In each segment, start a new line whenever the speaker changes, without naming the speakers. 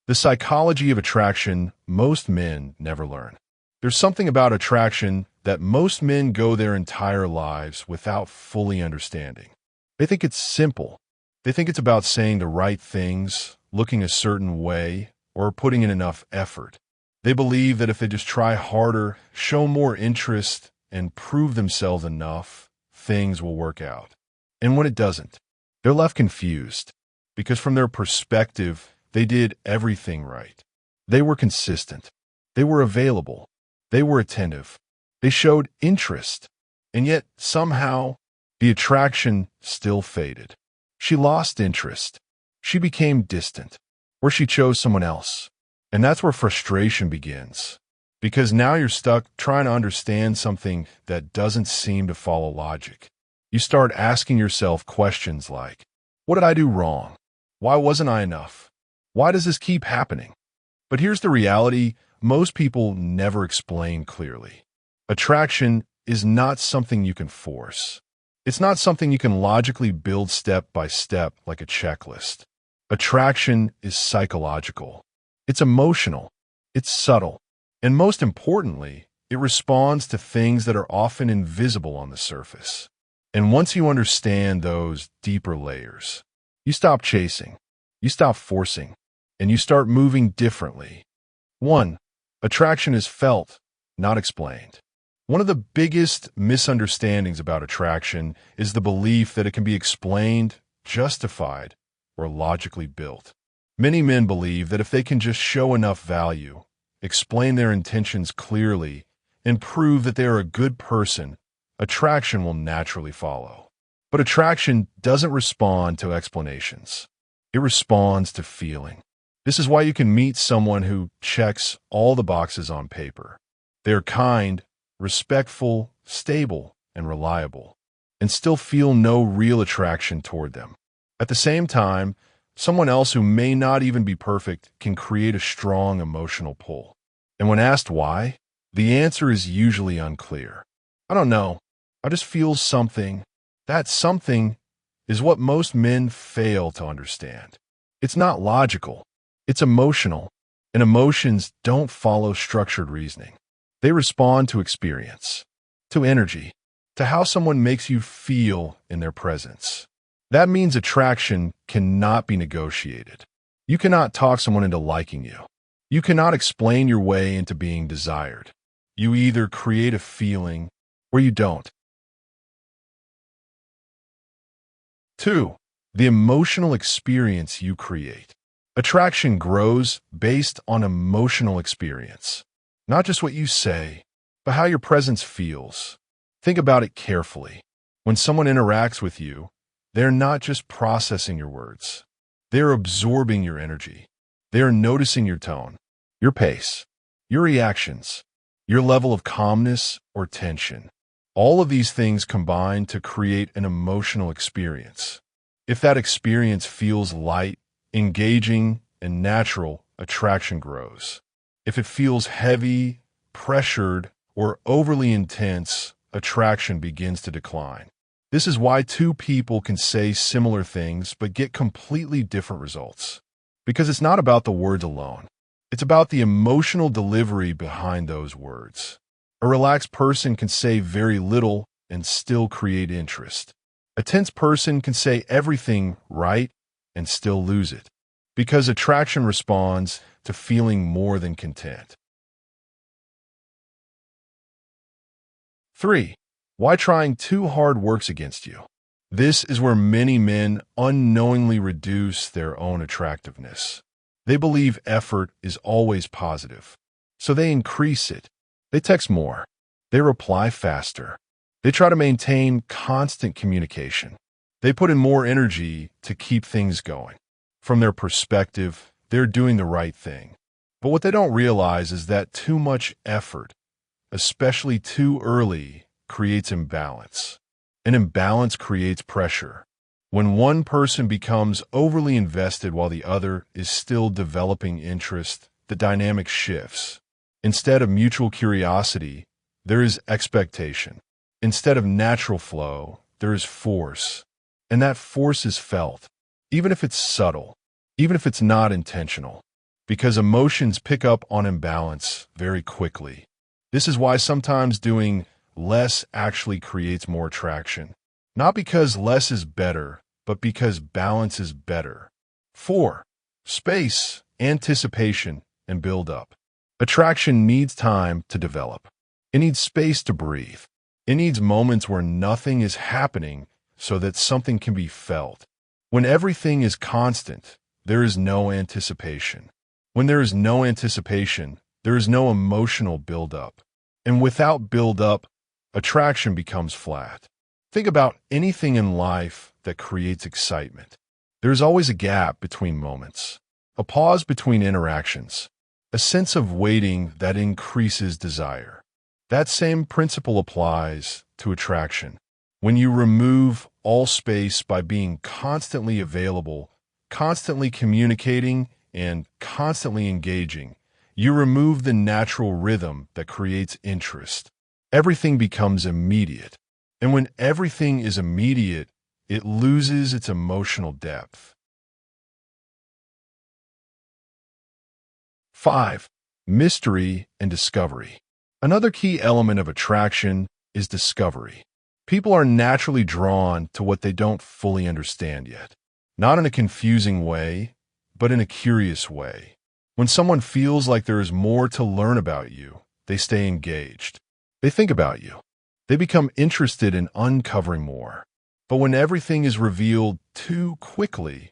The psychology of attraction most men never learn. There's something about attraction that most men go their entire lives without fully understanding. They think it's simple. They think it's about saying the right things, looking a certain way, or putting in enough effort. They believe that if they just try harder, show more interest, and prove themselves enough, things will work out. And when it doesn't, they're left confused, because from their perspective, they did everything right. They were consistent. They were available. They were attentive. They showed interest. And yet, somehow, the attraction still faded. She lost interest. She became distant, or she chose someone else. And that's where frustration begins. Because now you're stuck trying to understand something that doesn't seem to follow logic. You start asking yourself questions like, what did I do wrong? Why wasn't I enough? Why does this keep happening? But here's the reality most people never explain clearly. Attraction is not something you can force. It's not something you can logically build step by step like a checklist. Attraction is psychological. It's emotional. It's subtle. And most importantly, it responds to things that are often invisible on the surface. And once you understand those deeper layers, you stop chasing, you stop forcing, and you start moving differently. 1. Attraction is felt, not explained. One of the biggest misunderstandings about attraction is the belief that it can be explained, justified, or logically built. Many men believe that if they can just show enough value, explain their intentions clearly, and prove that they are a good person, attraction will naturally follow. But attraction doesn't respond to explanations. It responds to feeling. This is why you can meet someone who checks all the boxes on paper. They're kind, respectful, stable, and reliable, and still feel no real attraction toward them. At the same time, someone else who may not even be perfect can create a strong emotional pull. And when asked why, the answer is usually unclear. I don't know. I just feel something. That something is what most men fail to understand. It's not logical. It's emotional. And emotions don't follow structured reasoning. They respond to experience, to energy, to how someone makes you feel in their presence. That means attraction cannot be negotiated. You cannot talk someone into liking you. You cannot explain your way into being desired. You either create a feeling or you don't. 2. The emotional experience you create. Attraction grows based on emotional experience. Not just what you say, but how your presence feels. Think about it carefully. When someone interacts with you, they're not just processing your words. They're absorbing your energy. They're noticing your tone, your pace, your reactions, your level of calmness or tension. All of these things combine to create an emotional experience. If that experience feels light, engaging, and natural, attraction grows. If it feels heavy, pressured, or overly intense, attraction begins to decline. This is why two people can say similar things but get completely different results. Because it's not about the words alone. It's about the emotional delivery behind those words. A relaxed person can say very little and still create interest. A tense person can say everything right and still lose it. Because attraction responds to feeling more than content. 3. Why trying too hard works against you. This is where many men unknowingly reduce their own attractiveness. They believe effort is always positive, so they increase it. They text more. They reply faster. They try to maintain constant communication. They put in more energy to keep things going. From their perspective, they're doing the right thing. But what they don't realize is that too much effort, especially too early, creates imbalance. An imbalance creates pressure. When one person becomes overly invested while the other is still developing interest, the dynamic shifts. Instead of mutual curiosity, there is expectation. Instead of natural flow, there is force. And that force is felt, even if it's subtle, even if it's not intentional. because emotions pick up on imbalance very quickly. This is why sometimes doing less actually creates more attraction. Not because less is better, but because balance is better. 4. Space, anticipation, and build-up. Attraction needs time to develop. It needs space to breathe. It needs moments where nothing is happening so that something can be felt. When everything is constant, there is no anticipation. When there is no anticipation, there is no emotional build-up. And without build-up, attraction becomes flat. Think about anything in life that creates excitement. There is always a gap between moments, a pause between interactions, a sense of waiting that increases desire. That same principle applies to attraction. When you remove all space by being constantly available, constantly communicating, and constantly engaging, you remove the natural rhythm that creates interest. Everything becomes immediate. And when everything is immediate, it loses its emotional depth. 5. Mystery and discovery. Another key element of attraction is discovery. People are naturally drawn to what they don't fully understand yet. Not in a confusing way, but in a curious way. When someone feels like there is more to learn about you, they stay engaged. They think about you. They become interested in uncovering more. But when everything is revealed too quickly,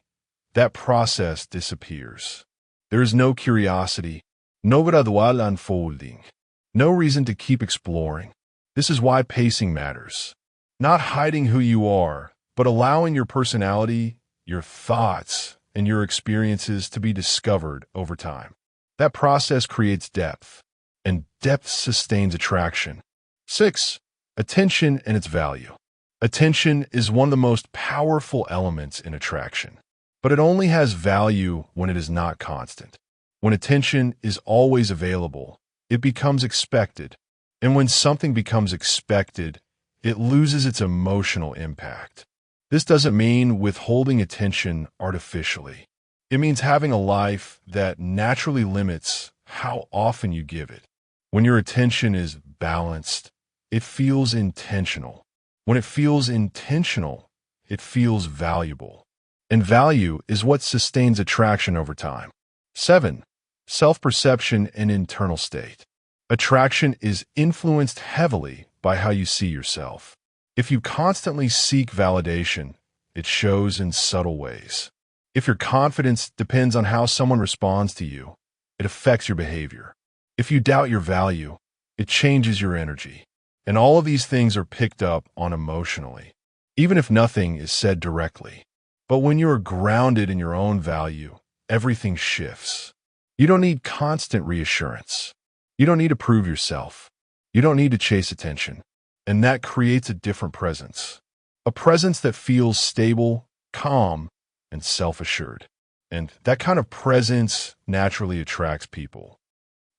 that process disappears. There is no curiosity, no gradual unfolding, no reason to keep exploring. This is why pacing matters. Not hiding who you are, but allowing your personality, your thoughts, and your experiences to be discovered over time. That process creates depth, and depth sustains attraction. 6. Attention and its value. Attention is one of the most powerful elements in attraction, but it only has value when it is not constant. When attention is always available, it becomes expected, and when something becomes expected, it loses its emotional impact. This doesn't mean withholding attention artificially. It means having a life that naturally limits how often you give it. When your attention is balanced, it feels intentional. When it feels intentional, it feels valuable. And value is what sustains attraction over time. 7. Self-perception and internal state. Attraction is influenced heavily by how you see yourself. If you constantly seek validation, it shows in subtle ways. If your confidence depends on how someone responds to you, it affects your behavior. If you doubt your value, it changes your energy. And all of these things are picked up on emotionally, even if nothing is said directly. But when you are grounded in your own value, everything shifts. You don't need constant reassurance. You don't need to prove yourself. You don't need to chase attention. And that creates a different presence. A presence that feels stable, calm, and self-assured. And that kind of presence naturally attracts people.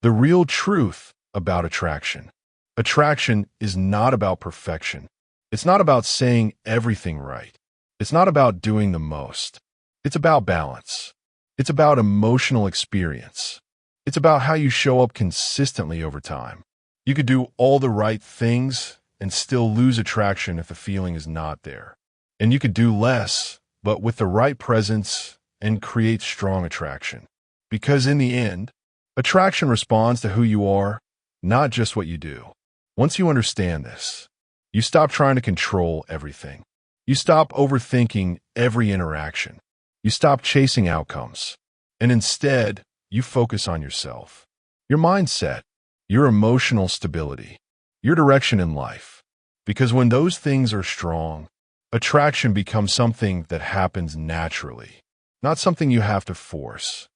The real truth about attraction. Attraction is not about perfection. It's not about saying everything right. It's not about doing the most. It's about balance. It's about emotional experience. It's about how you show up consistently over time. You could do all the right things and still lose attraction if the feeling is not there. And you could do less, but with the right presence and create strong attraction. Because in the end, attraction responds to who you are, not just what you do. Once you understand this, you stop trying to control everything. You stop overthinking every interaction. You stop chasing outcomes. And instead, you focus on yourself, your mindset, your emotional stability, your direction in life. Because when those things are strong, attraction becomes something that happens naturally, not something you have to force.